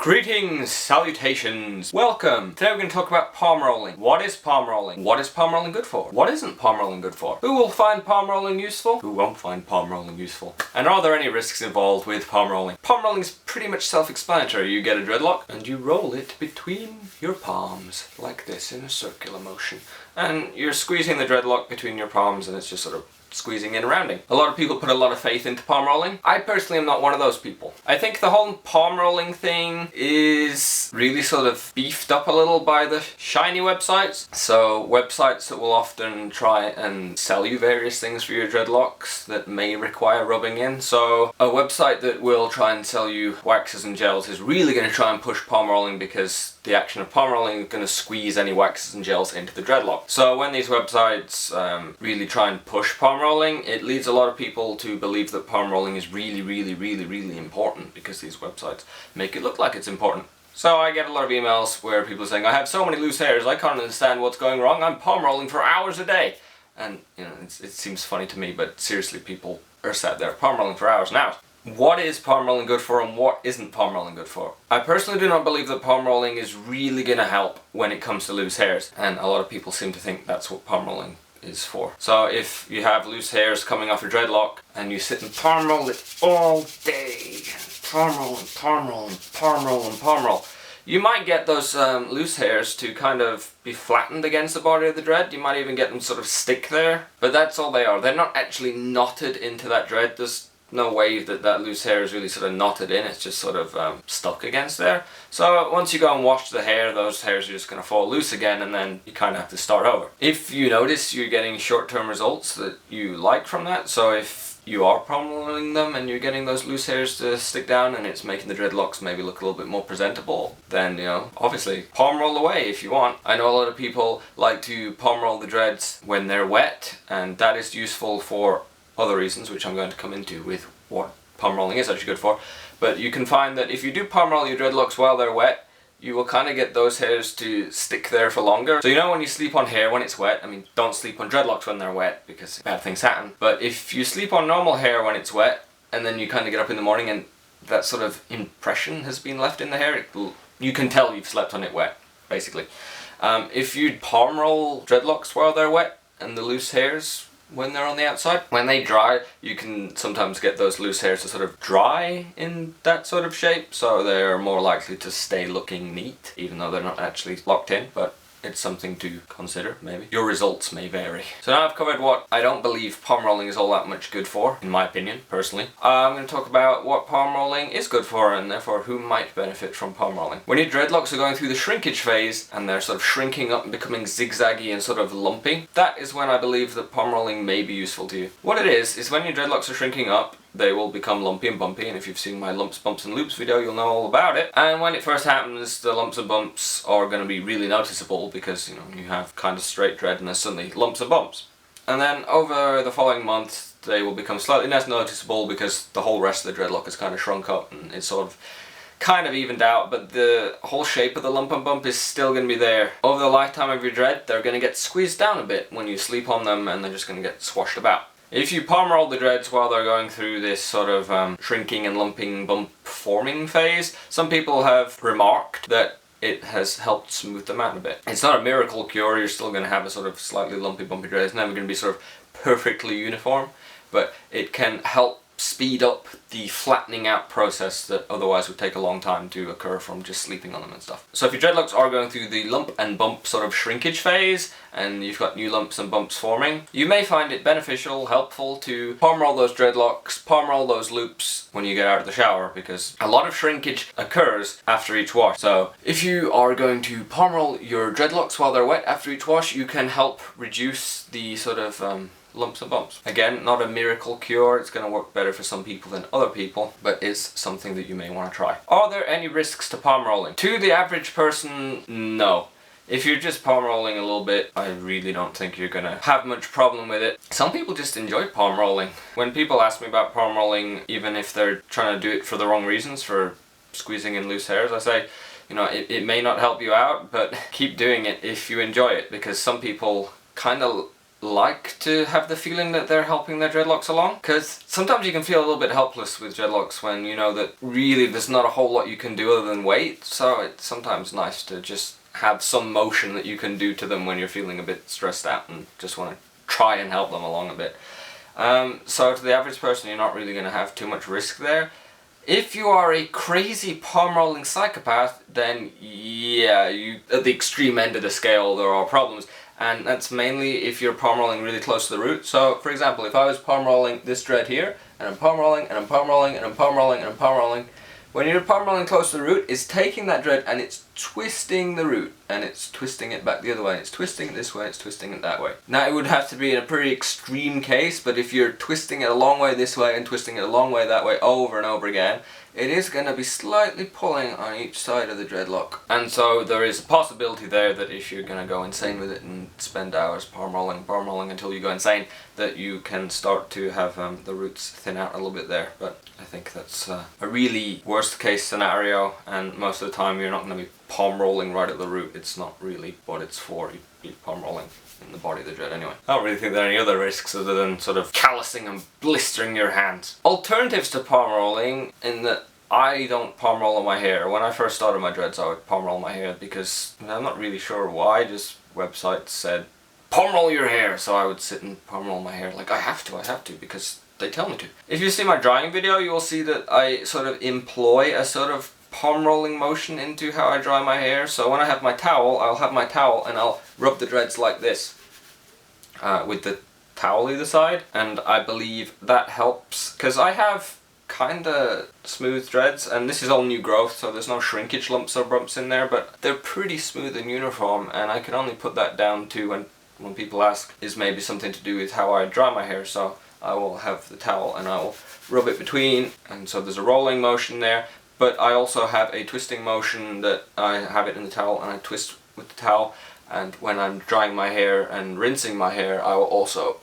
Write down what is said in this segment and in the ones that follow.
Greetings, salutations, welcome! Today we're going to talk about palm rolling. What is palm rolling? What is palm rolling good for? What isn't palm rolling good for? Who will find palm rolling useful? Who won't find palm rolling useful? And are there any risks involved with palm rolling? Palm rolling is pretty much self-explanatory. You get a dreadlock and you roll it between your palms, like this, in a circular motion. And you're squeezing the dreadlock between your palms and it's just sort of squeezing and rounding. A lot of people put a lot of faith into palm rolling. I personally am not one of those people. I think the whole palm rolling thing is really sort of beefed up a little by the shiny websites. So websites that will often try and sell you various things for your dreadlocks that may require rubbing in. So a website that will try and sell you waxes and gels is really going to try and push palm rolling because the action of palm rolling is going to squeeze any waxes and gels into the dreadlock. So when these websites really try and push palm rolling, it leads a lot of people to believe that palm rolling is really important because these websites make it look like it's important. So I get a lot of emails where people are saying, I have so many loose hairs, I can't understand what's going wrong, I'm palm rolling for hours a day. And you know, it seems funny to me, but seriously, people are sat there palm rolling for hours and hours. What is palm rolling good for and what isn't palm rolling good for? I personally do not believe that palm rolling is really going to help when it comes to loose hairs, and a lot of people seem to think that's what palm rolling is for. So if you have loose hairs coming off your dreadlock and you sit and palm roll it all day, palm roll and palm roll and palm roll and palm roll, you might get those loose hairs to kind of be flattened against the body of the dread. You might even get them sort of stick there, but that's all they are. They're not actually knotted into that dread. There's no way that loose hair is really sort of knotted in, it's just sort of stuck against there. So once you go and wash the hair, those hairs are just going to fall loose again and then you kind of have to start over. If you notice you're getting short-term results that you like from that, so if you are palm rolling them and you're getting those loose hairs to stick down and it's making the dreadlocks maybe look a little bit more presentable, then, you know, obviously palm roll away if you want. I know a lot of people like to palm roll the dreads when they're wet, and that is useful for other reasons, which I'm going to come into with what palm rolling is actually good for. But you can find that if you do palm roll your dreadlocks while they're wet, you will kind of get those hairs to stick there for longer. So you know when you sleep on hair when it's wet, I mean, don't sleep on dreadlocks when they're wet because bad things happen. But if you sleep on normal hair when it's wet, and then you kind of get up in the morning and that sort of impression has been left in the hair, you can tell you've slept on it wet, basically. If you palm roll dreadlocks while they're wet and the loose hairs when they're on the outside, when they dry, you can sometimes get those loose hairs to sort of dry in that sort of shape, so they're more likely to stay looking neat, even though they're not actually locked in, but it's something to consider, maybe. Your results may vary. So now I've covered what I don't believe palm rolling is all that much good for, in my opinion, personally. I'm going to talk about what palm rolling is good for, and therefore who might benefit from palm rolling. When your dreadlocks are going through the shrinkage phase, and they're sort of shrinking up and becoming zigzaggy and sort of lumpy, that is when I believe that palm rolling may be useful to you. What it is when your dreadlocks are shrinking up, they will become lumpy and bumpy, and if you've seen my lumps, bumps and loops video, you'll know all about it. And when it first happens, the lumps and bumps are going to be really noticeable because, you know, you have kind of straight dread and there's suddenly lumps and bumps. And then over the following month, they will become slightly less noticeable because the whole rest of the dreadlock is kind of shrunk up and it's sort of kind of evened out, but the whole shape of the lump and bump is still going to be there. Over the lifetime of your dread, they're going to get squeezed down a bit when you sleep on them and they're just going to get swashed about. If you palm roll the dreads while they're going through this sort of shrinking and lumping bump forming phase, some people have remarked that it has helped smooth them out a bit. It's not a miracle cure, you're still going to have a sort of slightly lumpy bumpy dread. It's never going to be sort of perfectly uniform, but it can help speed up the flattening out process that otherwise would take a long time to occur from just sleeping on them and stuff. So if your dreadlocks are going through the lump and bump sort of shrinkage phase and you've got new lumps and bumps forming, you may find it beneficial, helpful to palm roll those dreadlocks, palm roll those loops when you get out of the shower, because a lot of shrinkage occurs after each wash. So if you are going to palm roll your dreadlocks while they're wet after each wash, you can help reduce the sort of lumps and bumps. Again, not a miracle cure, it's going to work better for some people than other people, but it's something that you may want to try. Are there any risks to palm rolling? To the average person, no. If you're just palm rolling a little bit, I really don't think you're going to have much problem with it. Some people just enjoy palm rolling. When people ask me about palm rolling, even if they're trying to do it for the wrong reasons, for squeezing in loose hairs, I say, you know, it may not help you out, but keep doing it if you enjoy it, because some people kind of like to have the feeling that they're helping their dreadlocks along, because sometimes you can feel a little bit helpless with dreadlocks when you know that really there's not a whole lot you can do other than wait, so it's sometimes nice to just have some motion that you can do to them when you're feeling a bit stressed out and just want to try and help them along a bit. So to the average person, you're not really going to have too much risk there. If you are a crazy palm rolling psychopath, then yeah, you at the extreme end of the scale there are problems. And that's mainly if you're palm rolling really close to the root. So for example, if I was palm rolling this dread here, and I'm palm rolling, and I'm palm rolling, and I'm palm rolling, and I'm palm rolling, when you're palm rolling close to the root, it's taking that dread and it's twisting the root, and it's twisting it back the other way, and it's twisting it this way, it's twisting it that way. Now it would have to be in a pretty extreme case, but if you're twisting it a long way this way and twisting it a long way that way over and over again, it is going to be slightly pulling on each side of the dreadlock. And so there is a possibility there that if you're going to go insane with it and spend hours palm rolling until you go insane, that you can start to have the roots thin out a little bit there. But I think that's a really worst case scenario, and most of the time you're not going to be palm rolling right at the root. It's not really what it's for. You'd be palm rolling in the body of the dread anyway. I don't really think there are any other risks other than sort of callousing and blistering your hands. Alternatives to palm rolling, in that I don't palm roll on my hair. When I first started my dreads, I would palm roll my hair because I'm not really sure why, just websites said palm roll your hair, so I would sit and palm roll my hair like I have to because they tell me to. If you see my drying video, you will see that I sort of employ a sort of palm rolling motion into how I dry my hair. So when I have my towel, I'll have my towel and I'll rub the dreads like this with the towel either side, and I believe that helps because I have kinda smooth dreads, and this is all new growth, so there's no shrinkage lumps or bumps in there, but they're pretty smooth and uniform, and I can only put that down to when people ask is maybe something to do with how I dry my hair. So I will have the towel and I will rub it between, and so there's a rolling motion there, but I also have a twisting motion that I have it in the towel and I twist with the towel, and when I'm drying my hair and rinsing my hair, I will also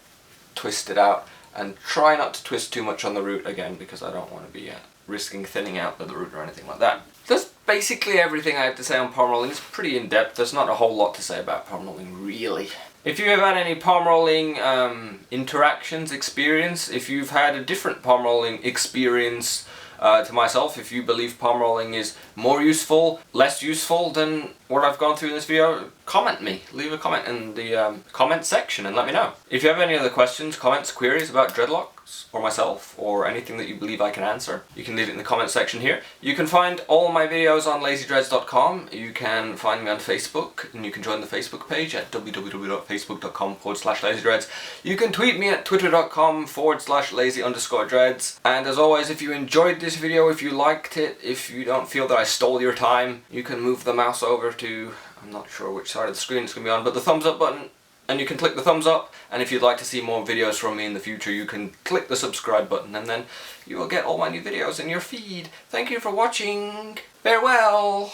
twist it out and try not to twist too much on the root again, because I don't want to be risking thinning out of the root or anything like that. That's basically everything I have to say on palm rolling. It's pretty in-depth. There's not a whole lot to say about palm rolling, really. If you have had any palm rolling interactions, experience, if you've had a different palm rolling experience to myself, if you believe palm rolling is more useful, less useful than what I've gone through in this video, comment me. Leave a comment in the comment section and let me know. If you have any other questions, comments, queries about dreadlocks or myself or anything that you believe I can answer, you can leave it in the comment section here. You can find all my videos on lazydreads.com. You can find me on Facebook, and you can join the Facebook page at www.facebook.com/lazydreads. You can tweet me at twitter.com/lazy_dreads. And as always, if you enjoyed this video, if you liked it, if you don't feel that I stole your time, you can move the mouse over to, I'm not sure which side of the screen it's going to be on, but the thumbs up button, and you can click the thumbs up. And if you'd like to see more videos from me in the future, you can click the subscribe button, and then you will get all my new videos in your feed. Thank you for watching. Farewell.